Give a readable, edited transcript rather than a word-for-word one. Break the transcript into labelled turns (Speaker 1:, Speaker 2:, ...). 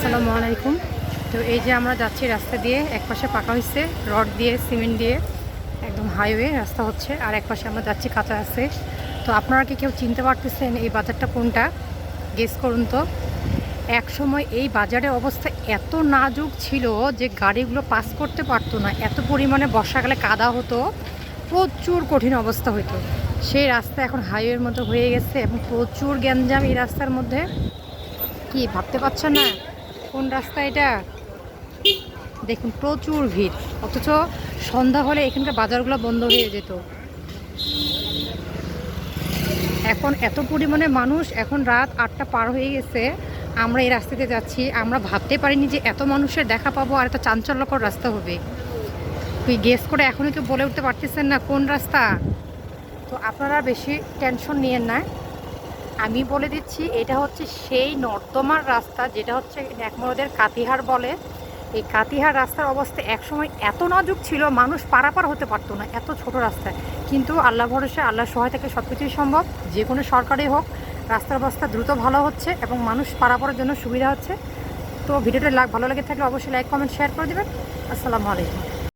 Speaker 1: আসসালামু আলাইকুম। তো এই যে আমরা যাচ্ছি রাস্তা দিয়ে, একপাশে পাকা হয়েছে রড দিয়ে সিমেন্ট দিয়ে, একদম হাইওয়ে রাস্তা হচ্ছে, আর একপাশে আমরা যাচ্ছি কাঁচা আছে। তো আপনারা কি কেউ চিনতে পারতেছেন এই বাজারটা কোনটা? গেস করুন তো। এক সময় এই বাজারের অবস্থা এত নাজুক ছিল যে গাড়িগুলো পাস করতে পারতো না, এত পরিমাণে বর্ষাকালে কাদা হতো, প্রচুর কঠিন অবস্থা হতো। সেই রাস্তা এখন হাইওয়ের মতো হয়ে গেছে এবং প্রচুর গ্যাঞ্জাম এই রাস্তার মধ্যে। কি ভাবতে পারছেন না কোন রাস্তা এটা? দেখুন প্রচুর ভিড়, অথচ সন্ধ্যা হলে এখানকার বাজারগুলো বন্ধ হয়ে যেত। এখন এত পরিমাণে মানুষ, এখন রাত 8টা পার হয়ে গেছে, আমরা এই রাস্তাতে যাচ্ছি, আমরা ভাবতে পারিনি যে এত মানুষের দেখা পাবো আর এত চাঞ্চল্যকর রাস্তা হবে। তুই গেস করে এখনই কেউ বলে উঠতে পারতেছেন না কোন রাস্তা? তো আপনারা বেশি টেনশন নিয়েন না, আমি বলে দিচ্ছি এটা হচ্ছে সেই নর্দমার রাস্তা, যেটা হচ্ছে একমরদের কাতিহার বলে। এই কাতিহার রাস্তার অবস্থা একসময় এত নাজুক ছিল, মানুষ পারাপার হতে পারতো না, এত ছোট রাস্তায়। কিন্তু আল্লাহ ভরসা, আল্লাহ সহায় থেকে সব কিছুই সম্ভব। যে কোনো সরকারই হোক, রাস্তার অবস্থা দ্রুত ভালো হচ্ছে এবং মানুষ পারাপারের জন্য সুবিধা হচ্ছে। তো ভিডিওটা ভালো লেগে থাকলে অবশ্যই লাইক কমেন্ট শেয়ার করে দেবেন। আসসালামু আলাইকুম।